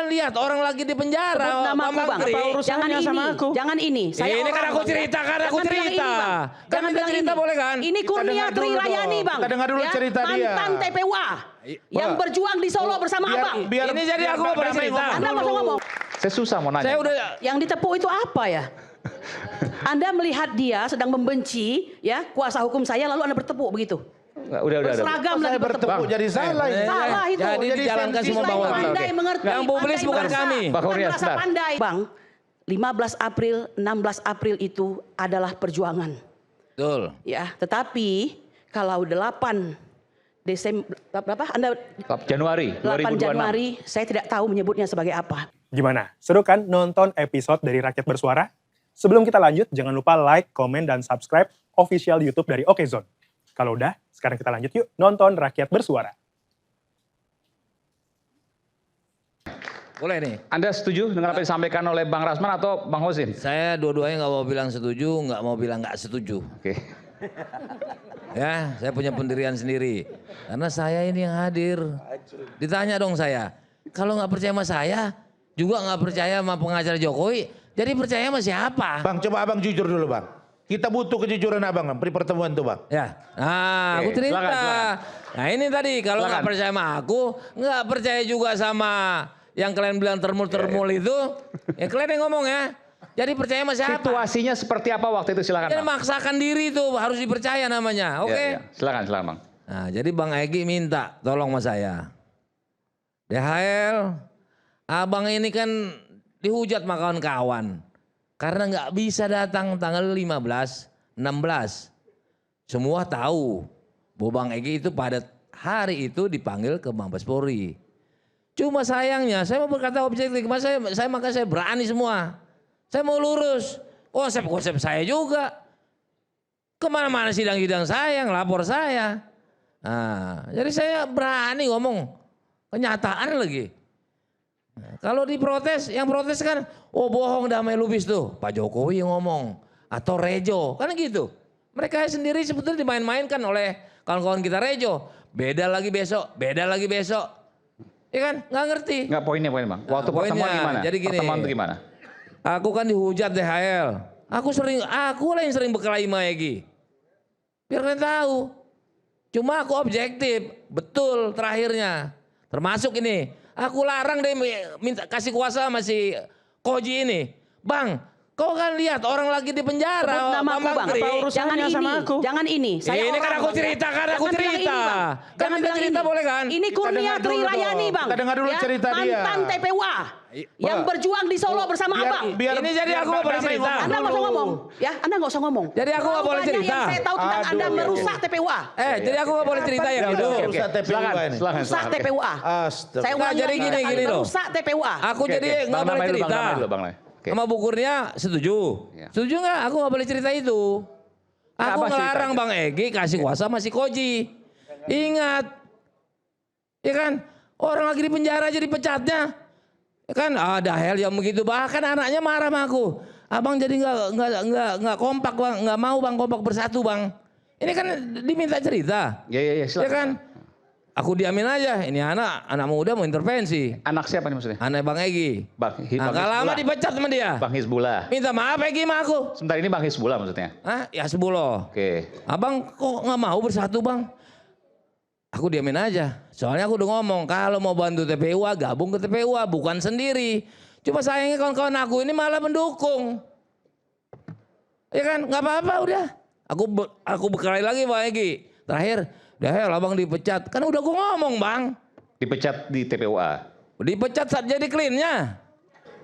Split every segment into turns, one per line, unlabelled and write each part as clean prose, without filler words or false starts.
kan lihat orang lagi di penjara.
Nama aku, Bang. Jangan ini,
sama aku?
jangan ini. Saya
ini kan aku cerita, Jangan bilang cerita boleh kan?
Ini Kurnia Trirayani, Bang.
Kita dengar dulu cerita dia.
Mantan TPWA yang berjuang di Solo bersama Abang.
Ini jadi aku mau bercerita.
Anda nggak usah ngomong.
Saya susah mau nanya.
Saya udah.
Yang ditepuk itu apa ya? Anda melihat dia sedang membenci ya kuasa hukum saya lalu Anda bertepuk begitu.
Udah.
Berseragam lagi bertepuk.
Jadi salah.
Salah itu.
Jadi dijalankan semua bawah.
Pandai mengerti.
Yang publis bukan kami.
Bukan merasa pandai. Bang, 15 April, 16 April itu adalah perjuangan.
Betul.
Ya, tetapi kalau 8 Desember berapa? Anda
8 Januari
8
2026.
Januari, saya tidak tahu menyebutnya sebagai apa.
Gimana? Seru kan nonton episode dari Rakyat Bersuara? Sebelum kita lanjut, jangan lupa like, komen, dan subscribe official YouTube dari Okezone. Kalau udah, sekarang kita lanjut yuk nonton Rakyat Bersuara.
Boleh nih.
Anda setuju dengan apa yang disampaikan oleh Bang Rasman atau Bang Hozin?
Saya dua-duanya nggak mau bilang setuju, nggak mau bilang nggak setuju.
Oke.
Ya, saya punya pendirian sendiri. Karena saya ini yang hadir. Ditanya dong saya, kalau nggak percaya sama saya, juga nggak percaya sama pengacara Jokowi, jadi percaya sama siapa?
Bang, coba abang jujur dulu bang. Kita butuh kejujuran abang di pertemuan tuh bang.
Ya, nah aku cerita.
Silakan.
Nah ini tadi kalau nggak percaya sama aku, nggak percaya juga sama yang kalian bilang termul-termul itu, ya kalian yang ngomong ya. Jadi percaya sama siapa?
Situasinya seperti apa waktu itu, silakan.
Jadi
Bang.
maksakan diri itu harus dipercaya namanya, oke?
Ya. Silakan Bang.
Nah jadi Bang Egy minta tolong sama saya. DHL, abang ini kan dihujat sama kawan-kawan. Karena nggak bisa datang tanggal 15, 16. Semua tahu bahwa Bang Egy itu pada hari itu dipanggil ke Mabes Polri. Cuma sayangnya saya mau berkata objektif, maka saya berani semua. Saya mau lurus konsep-konsep saya juga. Kemana-mana sidang-sidang saya, ngelapor saya. Nah, jadi saya berani ngomong kenyataan lagi. Nah, kalau diprotes, yang protes kan, oh bohong damai lubis tuh. Pak Jokowi yang ngomong. Atau Rejo, kan gitu. Mereka sendiri sebetulnya dimain-mainkan oleh kawan-kawan kita Rejo. Beda lagi besok. Ya kan, nggak ngerti.
Nggak poinnya Bang. Waktu
Nah,
pertemuan gimana?
Jadi gini,
pertemuan itu gimana?
Aku kan dihujat DHL. Aku lah yang sering berkelahi sama Egy. Biar kalian tahu. Cuma aku objektif, betul terakhirnya. Termasuk ini, aku larang deh minta kasih kuasa sama si Koji ini. Bang, kau kan lihat orang lagi di penjara.
Nama aku, Bang. Jangan ini. Saya
ini kan aku cerita, Jangan bilang cerita boleh kan?
Ini Kurnia Trirayani, Bang.
Kita dengar dulu cerita dia.
Mantan TPWA yang berjuang di Solo bersama Abang.
Ini jadi aku nggak boleh cerita.
Anda nggak usah ngomong, ya. Anda nggak usah ngomong.
Jadi aku nggak boleh cerita.
Yang saya tahu tentang Anda merusak TPWA.
Jadi aku nggak boleh cerita yang itu.
Silakan.
Rusak TPWA. Saya ulangi
jadi
lagi,
gini loh.
Rusak TPWA.
Aku jadi nggak boleh cerita. Sama Bu Kurnia setuju. Setuju nggak? Aku nggak boleh cerita itu. Aku ngelarang Bang Egy kasih kuasa sama si Koji. Ingat, ya kan? Orang lagi di penjara jadi pecatnya. Ya kan ada hal yang begitu, bahkan anaknya marah sama aku. Abang jadi nggak kompak Bang, nggak mau Bang kompak bersatu Bang. Ini kan diminta cerita.
Iya, silakan.
Ya kan? Aku diamin aja, ini anak muda mau intervensi.
Anak siapa nih maksudnya?
Anak Bang Egy.
Bang
Gak lama dipecat sama dia.
Bang Hizbullah.
Minta maaf Egy sama aku.
Sebentar ini Bang Hizbullah maksudnya?
Hah? Ya Sebuloh.
Oke.
Abang kok nggak mau bersatu Bang? Aku diamin aja. Soalnya aku udah ngomong kalau mau bantu TPUA gabung ke TPUA bukan sendiri. Cuma sayangnya kawan-kawan aku ini malah mendukung. Ya kan? Nggak apa-apa udah. Aku berkelahi lagi Bang Egy. Terakhir, dah abang dipecat. Kan udah gue ngomong Bang.
Dipecat di TPUA?
Dipecat saat jadi clean-nya.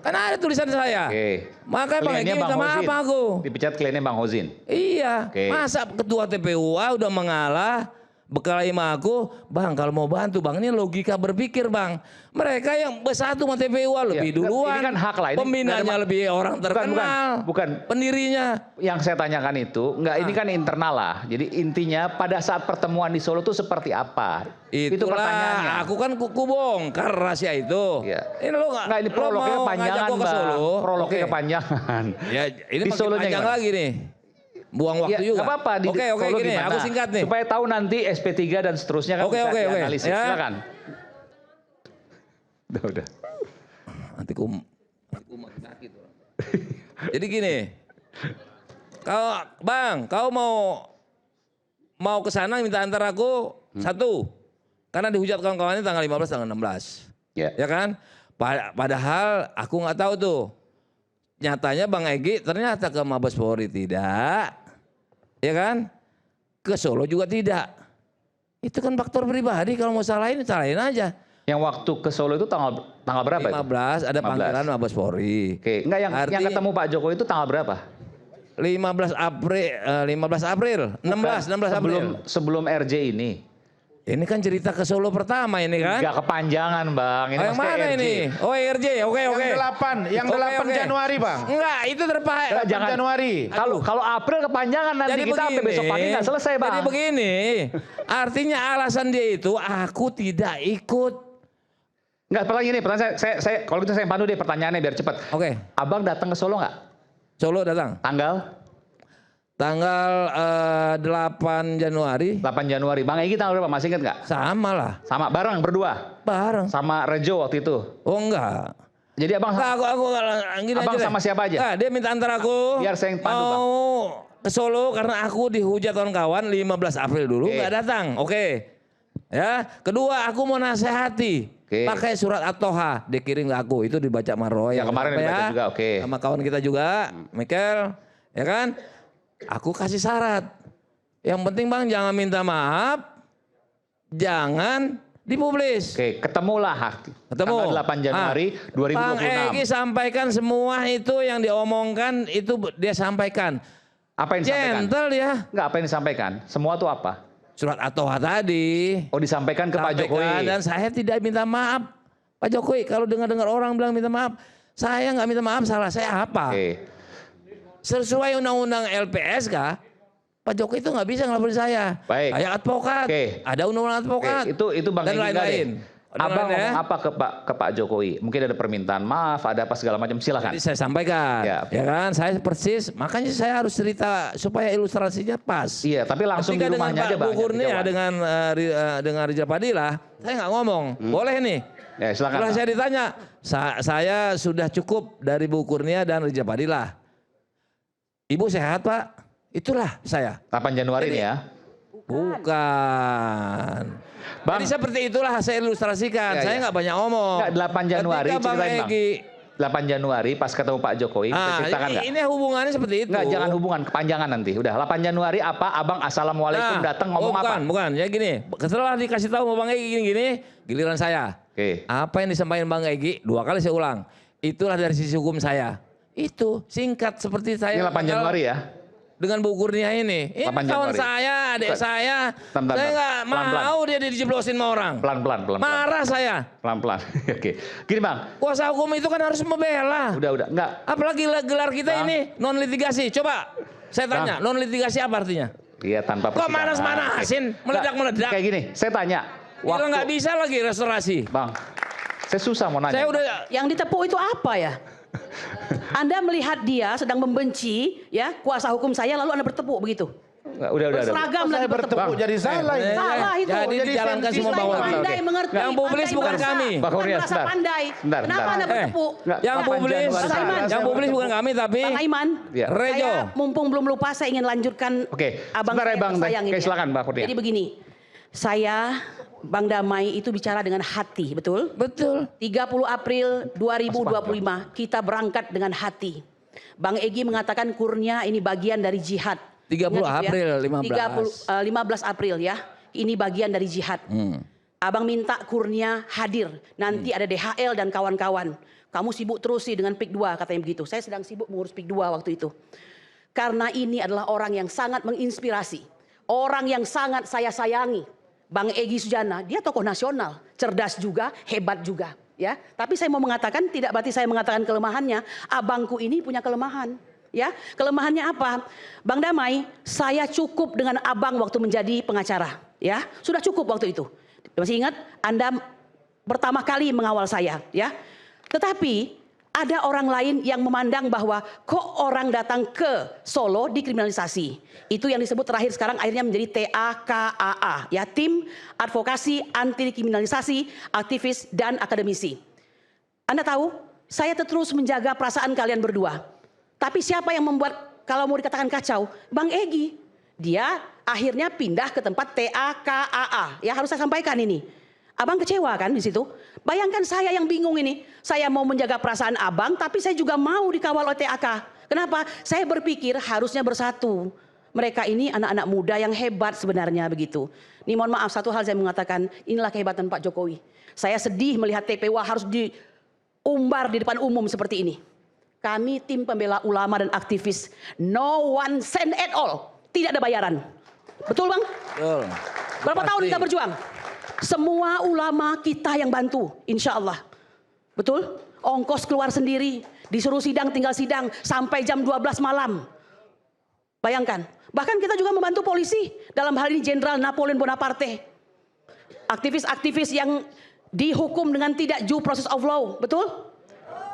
Kan ada tulisan saya.
Oke.
Makanya Bang Egy minta maaf aku.
Dipecat kliennya Bang Hozin?
Iya.
Oke.
Masa ketua TPUA udah mengalah. Bekal sama aku, Bang kalau mau bantu Bang, ini logika berpikir Bang. Mereka yang bersatu sama TPUA lebih duluan.
Ini kan hak lah.
Pembinanya lebih orang terkenal.
Bukan.
Pendirinya.
Yang saya tanyakan itu, ini kan internal lah. Jadi intinya pada saat pertemuan di Solo itu seperti apa? Itu pertanyaannya.
Aku kan kuku bongkar rahasia itu.
Ya.
Ini lo nggak
ini prolognya kepanjangan Bang. Prolognya kepanjangan.
Ya ini makin panjang lagi nih. Buang waktu juga.
Gak apa-apa.
Oke, gini,
gimana?
aku singkat nih.
Supaya tahu nanti SP3 dan seterusnya kan bisa dianalisis.
Ya.
Silakan. Udah.
nanti ku makin sakit. Jadi gini, kau mau ke sana minta antar aku satu, karena dihujat kawan-kawannya tanggal 15, tanggal 16, ya kan? Padahal aku nggak tahu tuh, nyatanya Bang Egy ternyata ke Mabes Polri tidak, ya kan? Ke Solo juga tidak. Itu kan faktor pribadi, kalau mau salahin aja.
Yang waktu ke Solo itu tanggal berapa
15 ada
15.
panggilan Mabes Polri.
Oke, enggak yang ketemu Pak Jokowi itu tanggal berapa?
15 April, 16 April.
Sebelum RJ ini.
Ini kan cerita ke Solo pertama ini kan?
Enggak kepanjangan, Bang. Ini
yang
pasti
mana
RJ.
ini? Oh RJ, oke.
Yang 8 Januari Bang.
Enggak, itu terpakai.
8 Januari.
Kalau April kepanjangan nanti kita sampai besok pagi nggak selesai, Bang.
Jadi begini, artinya alasan dia itu aku tidak ikut.
Enggak, pertanyaan saya kalau gitu saya pandu deh pertanyaannya biar cepat.
Oke.
Abang datang ke Solo nggak?
Solo datang. Tanggal 8 Januari.
8 Januari. Bang Egy tanggal berapa? Masih ingat nggak?
Sama lah.
Sama bareng berdua.
Bareng.
Sama Rejo waktu itu.
Oh enggak.
Jadi abang
Aku gini
abang
aja
sama siapa aja?
Nah, dia minta antar aku.
Biar saya yang pandu, Bang.
Mau ke Solo karena aku dihujat kawan-kawan 15 April dulu nggak datang. Oke. Ya, kedua aku mau nasihati. Pakai surat At-Toha dikirim ke aku, itu dibaca Maroy.
Yang kemarin dibaca juga, oke.
Sama kawan kita juga, Michael, ya kan? Aku kasih syarat. Yang penting Bang jangan minta maaf, jangan dipublis.
Oke, ketemulah.
Ketemu.
Tanggal 8 Januari 2026.
Bang Egy sampaikan semua itu yang diomongkan itu dia sampaikan.
Apa yang disampaikan?
Gentle ya.
Enggak, apa yang disampaikan? Semua itu apa?
Surat At-Toha tadi.
Oh, disampaikan ke Pak Jokowi.
Dan saya tidak minta maaf. Pak Jokowi kalau dengar orang bilang minta maaf, saya nggak minta maaf, salah saya apa?
Oke.
Sesuai undang-undang LPSK, Pak Jokowi itu nggak bisa ngelaporin saya.
Baik.
Saya advokat, ada undang-undang advokat,
Itu Bang
dan
Egy
lain-lain.
Abang ngomong apa ke Pak Jokowi? Mungkin ada permintaan maaf, ada apa segala macam, silakan.
Jadi saya sampaikan,
Ya.
ya kan, saya persis, makanya saya harus cerita supaya ilustrasinya pas.
Iya, tapi langsung
Ketika
di rumahnya aja
dengan
Bang.
Pak Kurnia, dengan Rizal Padilla, saya nggak ngomong, boleh nih.
Ya, silakan.
Setelah
Pak.
saya ditanya, saya sudah cukup dari Bu Kurnia dan Rizal Padilla. Ibu sehat Pak? Itulah saya.
8 Januari ini ya.
Bukan.
Bang.
Jadi seperti itulah saya ilustrasikan.
Ya,
saya
ya.
nggak banyak ngomong.
Enggak, 8 Januari
Ketika Bang
ceritain Bang.
Egy,
8 Januari pas ketemu Pak Jokowi, bisa ceritakan nggak?
ini hubungannya seperti itu.
Enggak, jangan hubungan, kepanjangan nanti. Udah, 8 Januari apa? Abang assalamualaikum datang ngomong apa?
Bukan. Ya gini, setelah dikasih tahu sama Bang Egy gini-gini, giliran saya.
Oke.
Apa yang disampaikan Bang Egy, 2 kali saya ulang. Itulah dari sisi hukum saya. Itu singkat seperti saya.
Ini 8 Januari ya?
Dengan Bu Kurnia ini. Ini
8
kawan
Januari.
saya, adik saya.
Bentar.
Saya nggak mau dia dijeblosin sama orang.
Pelan-pelan.
Marah saya.
Pelan-pelan. Oke. Gini Bang.
Kuasa hukum itu kan harus membela.
Udah. Enggak.
Apalagi gelar kita
Bang.
ini non litigasi. Coba saya tanya, non litigasi apa artinya?
Iya, tanpa
Kok
persidangan.
manas-manasin, meledak-meledak.
Kayak gini, saya tanya.
Kalau nggak bisa lagi restorasi.
Bang, saya susah mau nanya.
Saya udah
Yang ditepuk itu apa ya? Anda melihat dia sedang membenci ya kuasa hukum saya lalu Anda bertepuk begitu.
Udah.
Berseragam
Saya
lagi bertepuk.
bertepuk jadi salah ini.
Salah itu.
Jadi dijalankan semua
Selain
bawah.
pandai mengerti.
Yang publis
pandai
bukan
merasa.
kami.
Bang
Bukan
Kurnia,
merasa
sebentar.
pandai.
Sebentar.
Kenapa Anda bertepuk?
Enggak,
yang
8
publis,
Januari.
Bang Aiman.
yang publis bukan kami tapi
Bang Aiman,
Ya.
Rejo.
saya mumpung belum lupa saya ingin lanjutkan
Oke,
abang
sebentar ya,
saya
Bang.
tersayang
Oke,
ini.
silakan, Bang Kurnia.
Jadi begini, saya Bang Damai itu bicara dengan hati, betul?
Betul.
30 April 2025 kita berangkat dengan hati. Bang Egy mengatakan Kurnia ini bagian dari jihad.
30
Ingat itu
April,
ya?
15.
15 April ya. Ini bagian dari jihad. Abang minta Kurnia hadir. Nanti ada DHL dan kawan-kawan. Kamu sibuk terus sih dengan PIK 2 katanya begitu. Saya sedang sibuk mengurus PIK 2 waktu itu. Karena ini adalah orang yang sangat menginspirasi. Orang yang sangat saya sayangi. Bang Egy Sujana, dia tokoh nasional. Cerdas juga, hebat juga. Ya, tapi saya mau mengatakan tidak berarti saya mengatakan kelemahannya. Abangku ini punya kelemahan. Ya, kelemahannya apa? Bang Damai, saya cukup dengan abang waktu menjadi pengacara. Ya, sudah cukup waktu itu. Masih ingat? Anda pertama kali mengawal saya. Ya, tetapi ada orang lain yang memandang bahwa kok orang datang ke Solo dikriminalisasi. Itu yang disebut terakhir sekarang akhirnya menjadi TAKAA, ya, Tim Advokasi Anti Kriminalisasi Aktivis dan Akademisi. Anda tahu, Saya terus menjaga perasaan kalian berdua. Tapi siapa yang membuat kalau mau dikatakan kacau? Bang Egy. Dia akhirnya pindah ke tempat TAKAA. Ya harus saya sampaikan ini. Abang kecewa kan di situ? Bayangkan saya yang bingung ini. Saya mau menjaga perasaan abang, tapi saya juga mau dikawal oleh TAK. Kenapa? Saya berpikir harusnya bersatu. Mereka ini anak-anak muda yang hebat sebenarnya begitu. Ini mohon maaf, satu hal saya mengatakan, inilah kehebatan Pak Jokowi. Saya sedih melihat TPUA harus diumbar di depan umum seperti ini. Kami tim pembela ulama dan aktivis, no one cent at all. Tidak ada bayaran. Betul Bang?
Betul.
Berapa tahun kita berjuang? Semua ulama kita yang bantu, insya Allah. Betul? Ongkos keluar sendiri, disuruh sidang tinggal sidang sampai jam 12 malam. Bayangkan, bahkan kita juga membantu polisi, dalam hal ini Jenderal Napoleon Bonaparte. Aktivis-aktivis yang dihukum dengan tidak due process of law, betul?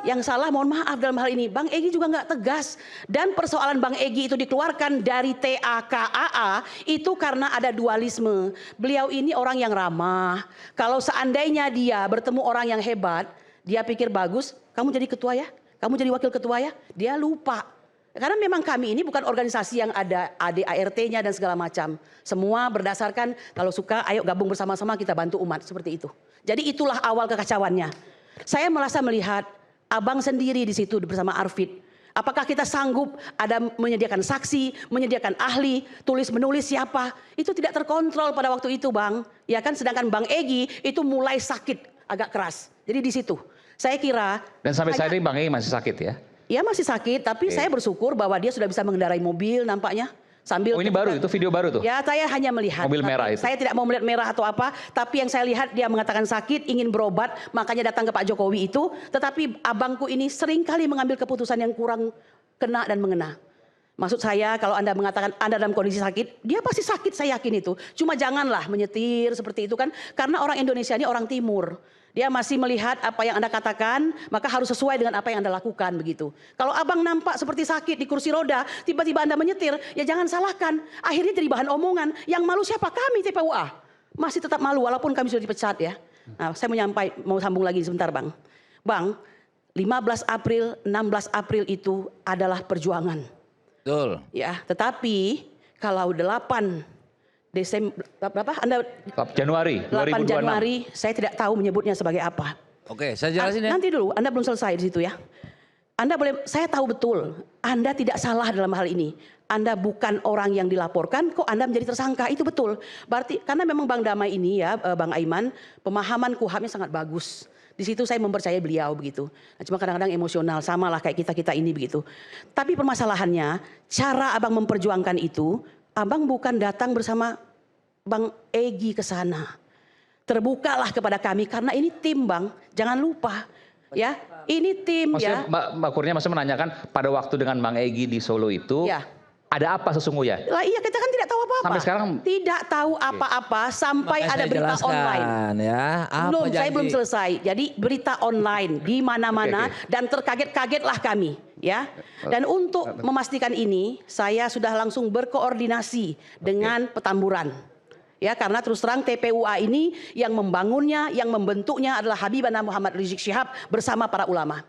Yang salah mohon maaf dalam hal ini, Bang Egy juga nggak tegas. Dan persoalan Bang Egy itu dikeluarkan dari TAKAA itu karena ada dualisme. Beliau ini orang yang ramah. Kalau seandainya dia bertemu orang yang hebat, dia pikir bagus, kamu jadi ketua ya, kamu jadi wakil ketua ya, dia lupa. Karena memang kami ini bukan organisasi yang ada ADART-nya dan segala macam. Semua berdasarkan kalau suka ayo gabung bersama-sama kita bantu umat, seperti itu. Jadi itulah awal kekacauannya. Saya merasa melihat abang sendiri di situ bersama Arfid. Apakah kita sanggup ada menyediakan saksi, menyediakan ahli, tulis menulis siapa? Itu tidak terkontrol pada waktu itu Bang. Ya kan, sedangkan Bang Egy itu mulai sakit agak keras. Jadi di situ saya kira. Dan
sampai saat ini Bang Egy masih sakit ya?
Ya masih sakit, tapi saya bersyukur bahwa dia sudah bisa mengendarai mobil nampaknya. Sambil
ini baru, itu video baru tuh?
Ya saya hanya melihat.
Mobil merah itu?
Saya tidak mau melihat merah atau apa, tapi yang saya lihat dia mengatakan sakit, ingin berobat, makanya datang ke Pak Jokowi itu. Tetapi abangku ini sering kali mengambil keputusan yang kurang kena dan mengena. Maksud saya kalau Anda mengatakan Anda dalam kondisi sakit, dia pasti sakit, saya yakin itu. Cuma janganlah menyetir seperti itu kan, karena orang Indonesia ini orang timur. Dia masih melihat apa yang Anda katakan, maka harus sesuai dengan apa yang Anda lakukan begitu. Kalau abang nampak seperti sakit di kursi roda, tiba-tiba Anda menyetir, ya jangan salahkan. Akhirnya jadi bahan omongan. Yang malu siapa? Kami TPUA. Masih tetap malu walaupun kami sudah dipecat ya. Nah, saya mau sambung lagi sebentar Bang. Bang, 15 April, 16 April itu adalah perjuangan.
Betul.
Ya, tetapi kalau 8 Desember berapa? Anda
Januari
8
2026.
Januari saya tidak tahu menyebutnya sebagai apa.
Oke, saya jelasin ya.
Nanti dulu, Anda belum selesai di situ ya. Anda boleh, saya tahu betul, Anda tidak salah dalam hal ini. Anda bukan orang yang dilaporkan, kok Anda menjadi tersangka, itu betul. Berarti karena memang Bang Damai ini ya, Bang Aiman, pemahaman KUHAP-nya sangat bagus. Di situ saya mempercayai beliau begitu. Nah, cuma kadang-kadang emosional, sama lah kayak kita ini begitu. Tapi permasalahannya, cara abang memperjuangkan itu, abang bukan datang bersama Bang Egy ke sana. Terbukalah kepada kami karena ini tim Bang, jangan lupa ya. Ini tim
maksudnya,
ya.
Mbak Kurnia masih menanyakan pada waktu dengan Bang Egy di Solo itu
Ya.
ada apa sesungguhnya?
Lah iya kita kan tidak tahu apa-apa.
Sampai sekarang
tidak tahu apa-apa sampai
Makanya
ada
saya
berita
jelaskan,
online.
Ya, apa
Belum, saya
janji?
belum selesai. Jadi berita online di mana-mana dan terkaget-kagetlah kami, ya. Dan untuk memastikan ini, saya sudah langsung berkoordinasi dengan Petamburan. Ya, karena terus terang TPUA ini yang membangunnya, yang membentuknya adalah Habibana Muhammad Rizik Syihab bersama para ulama.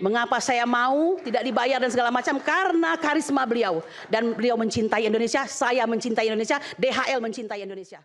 Mengapa saya mau tidak dibayar dan segala macam? Karena karisma beliau. Dan beliau mencintai Indonesia, saya mencintai Indonesia, DHL mencintai Indonesia.